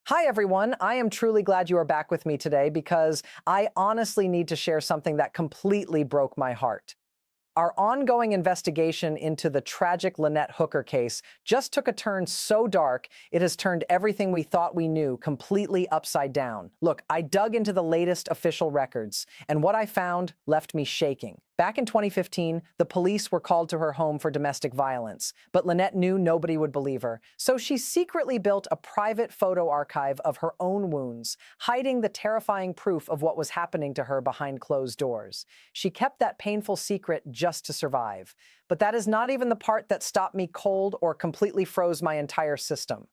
Hi, everyone. I am truly glad you are back with me today because I honestly need to share something that completely broke my heart. Our ongoing investigation into the tragic Lynette Hooker case just took a turn so dark, it has turned everything we thought we knew completely upside down. Look, I dug into the latest official records, and what I found left me shaking. Back in 2015, the police were called to her home for domestic violence, but Lynette knew nobody would believe her, so she secretly built a private photo archive of her own wounds, hiding the terrifying proof of what was happening to her behind closed doors. She kept that painful secret just to survive. But that is not even the part that stopped me cold or completely froze my entire system.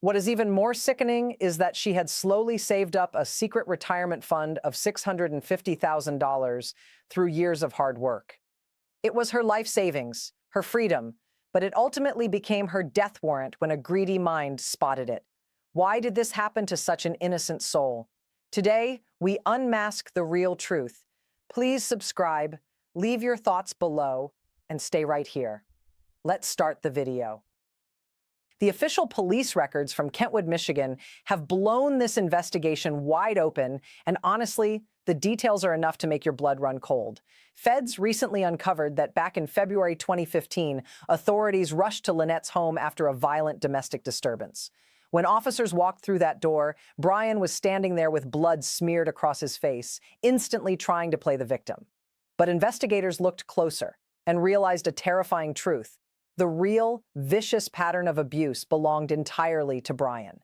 What is even more sickening is that she had slowly saved up a secret retirement fund of $650,000 through years of hard work. It was her life savings, her freedom, but it ultimately became her death warrant when a greedy mind spotted it. Why did this happen to such an innocent soul? Today, we unmask the real truth. Please subscribe, leave your thoughts below, and stay right here. Let's start the video. The official police records from Kentwood, Michigan, have blown this investigation wide open, and honestly, the details are enough to make your blood run cold. Feds recently uncovered that back in February 2015, authorities rushed to Lynette's home after a violent domestic disturbance. When officers walked through that door, Brian was standing there with blood smeared across his face, instantly trying to play the victim. But investigators looked closer and realized a terrifying truth. The real, vicious pattern of abuse belonged entirely to Brian.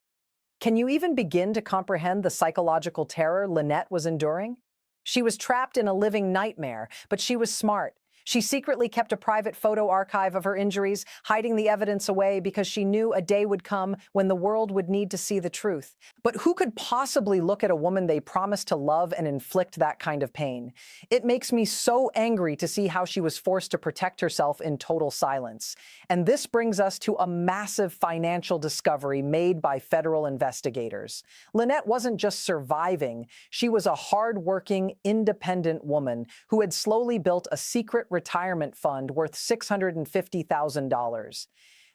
Can you even begin to comprehend the psychological terror Lynette was enduring? She was trapped in a living nightmare, but she was smart. She secretly kept a private photo archive of her injuries, hiding the evidence away because she knew a day would come when the world would need to see the truth. But who could possibly look at a woman they promised to love and inflict that kind of pain? It makes me so angry to see how she was forced to protect herself in total silence. And this brings us to a massive financial discovery made by federal investigators. Lynette wasn't just surviving, she was a hard-working, independent woman who had slowly built a secret retirement fund worth $650,000.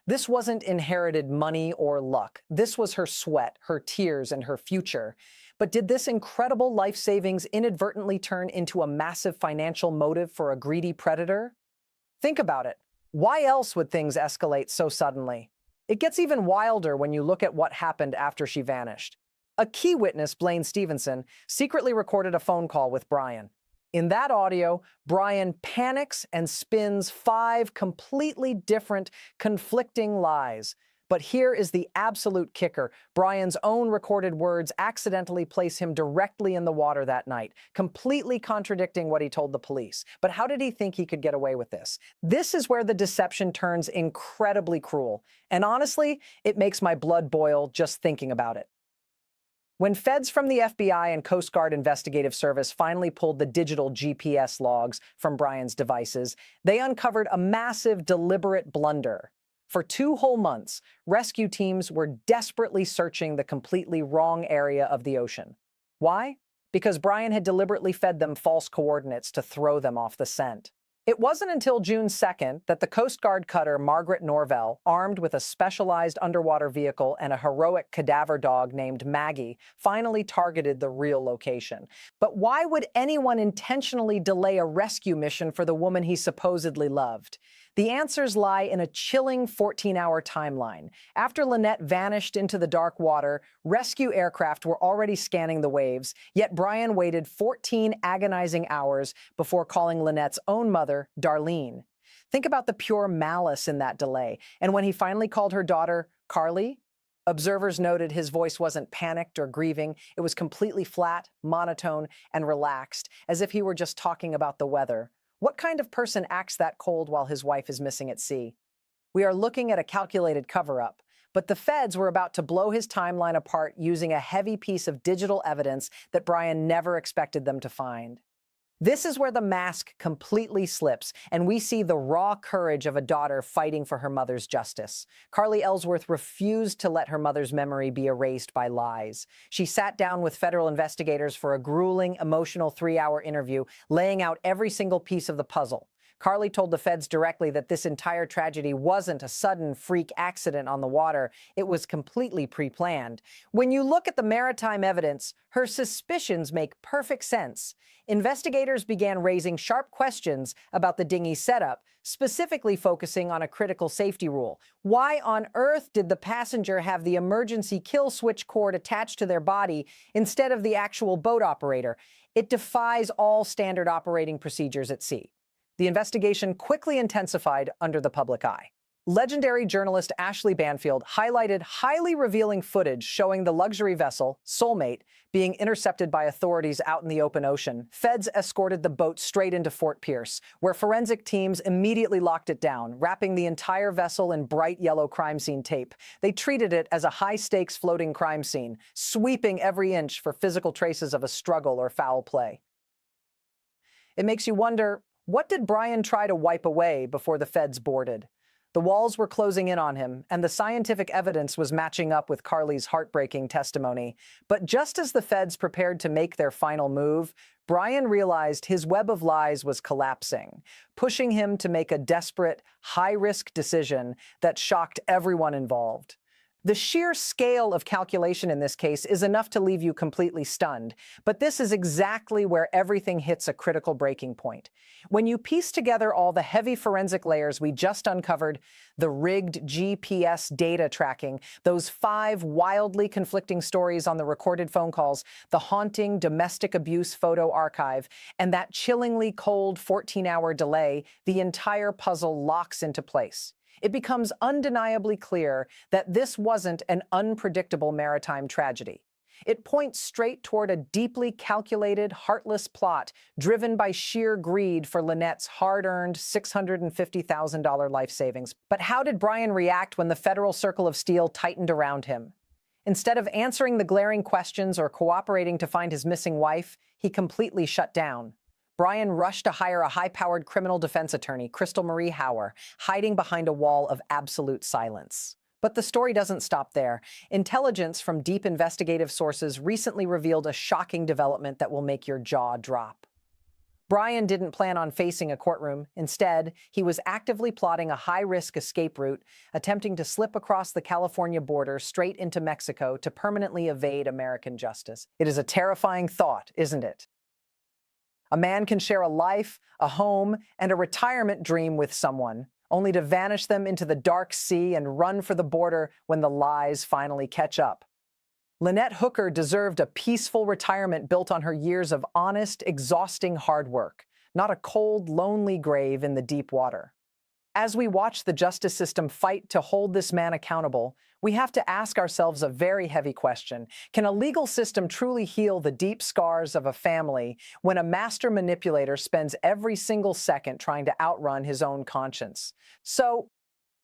This wasn't inherited money or luck. This was her sweat, her tears, and her future. But did this incredible life savings inadvertently turn into a massive financial motive for a greedy predator? Think about it. Why else would things escalate so suddenly? It gets even wilder when you look at what happened after she vanished. A key witness, Blaine Stevenson, secretly recorded a phone call with Brian. In that audio, Brian panics and spins 5 completely different, conflicting lies. But here is the absolute kicker. Brian's own recorded words accidentally place him directly in the water that night, completely contradicting what he told the police. But how did he think he could get away with this? This is where the deception turns incredibly cruel. And honestly, it makes my blood boil just thinking about it. When feds from the FBI and Coast Guard Investigative Service finally pulled the digital GPS logs from Brian's devices, they uncovered a massive, deliberate blunder. For 2 whole months, rescue teams were desperately searching the completely wrong area of the ocean. Why? Because Brian had deliberately fed them false coordinates to throw them off the scent. It wasn't until June 2nd that the Coast Guard cutter Margaret Norvell, armed with a specialized underwater vehicle and a heroic cadaver dog named Maggie, finally targeted the real location. But why would anyone intentionally delay a rescue mission for the woman he supposedly loved? The answers lie in a chilling 14-hour timeline. After Lynette vanished into the dark water, rescue aircraft were already scanning the waves, yet Brian waited 14 agonizing hours before calling Lynette's own mother, Darlene. Think about the pure malice in that delay. And when he finally called her daughter, Carly, observers noted his voice wasn't panicked or grieving. It was completely flat, monotone, and relaxed, as if he were just talking about the weather. What kind of person acts that cold while his wife is missing at sea? We are looking at a calculated cover-up, but the feds were about to blow his timeline apart using a heavy piece of digital evidence that Brian never expected them to find. This is where the mask completely slips, and we see the raw courage of a daughter fighting for her mother's justice. Carly Ellsworth refused to let her mother's memory be erased by lies. She sat down with federal investigators for a grueling, emotional 3-hour interview, laying out every single piece of the puzzle. Carly told the feds directly that this entire tragedy wasn't a sudden freak accident on the water. It was completely pre-planned. When you look at the maritime evidence, her suspicions make perfect sense. Investigators began raising sharp questions about the dinghy's setup, specifically focusing on a critical safety rule. Why on earth did the passenger have the emergency kill switch cord attached to their body instead of the actual boat operator? It defies all standard operating procedures at sea. The investigation quickly intensified under the public eye. Legendary journalist Ashley Banfield highlighted highly revealing footage showing the luxury vessel, Soulmate, being intercepted by authorities out in the open ocean. Feds escorted the boat straight into Fort Pierce, where forensic teams immediately locked it down, wrapping the entire vessel in bright yellow crime scene tape. They treated it as a high-stakes floating crime scene, sweeping every inch for physical traces of a struggle or foul play. It makes you wonder, what did Brian try to wipe away before the feds boarded? The walls were closing in on him, and the scientific evidence was matching up with Carly's heartbreaking testimony. But just as the feds prepared to make their final move, Brian realized his web of lies was collapsing, pushing him to make a desperate, high-risk decision that shocked everyone involved. The sheer scale of calculation in this case is enough to leave you completely stunned, but this is exactly where everything hits a critical breaking point. When you piece together all the heavy forensic layers we just uncovered, the rigged GPS data tracking, those 5 wildly conflicting stories on the recorded phone calls, the haunting domestic abuse photo archive, and that chillingly cold 14-hour delay, the entire puzzle locks into place. It becomes undeniably clear that this wasn't an unpredictable maritime tragedy. It points straight toward a deeply calculated, heartless plot driven by sheer greed for Lynette's hard-earned $650,000 life savings. But how did Brian react when the federal circle of steel tightened around him? Instead of answering the glaring questions or cooperating to find his missing wife, he completely shut down. Brian rushed to hire a high-powered criminal defense attorney, Crystal Marie Hauer, hiding behind a wall of absolute silence. But the story doesn't stop there. Intelligence from deep investigative sources recently revealed a shocking development that will make your jaw drop. Brian didn't plan on facing a courtroom. Instead, he was actively plotting a high-risk escape route, attempting to slip across the California border straight into Mexico to permanently evade American justice. It is a terrifying thought, isn't it? A man can share a life, a home, and a retirement dream with someone, only to vanish them into the dark sea and run for the border when the lies finally catch up. Lynette Hooker deserved a peaceful retirement built on her years of honest, exhausting hard work, not a cold, lonely grave in the deep water. As we watch the justice system fight to hold this man accountable, we have to ask ourselves a very heavy question. Can a legal system truly heal the deep scars of a family when a master manipulator spends every single second trying to outrun his own conscience? So,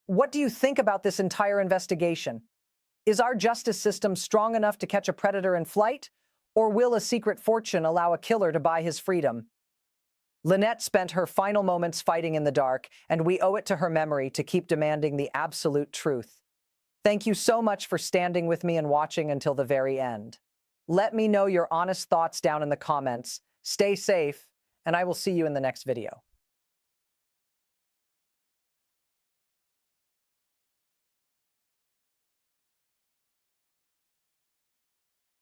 what do you think about this entire investigation? Is our justice system strong enough to catch a predator in flight? Or will a secret fortune allow a killer to buy his freedom? Lynette spent her final moments fighting in the dark, and we owe it to her memory to keep demanding the absolute truth. Thank you so much for standing with me and watching until the very end. Let me know your honest thoughts down in the comments. Stay safe, and I will see you in the next video.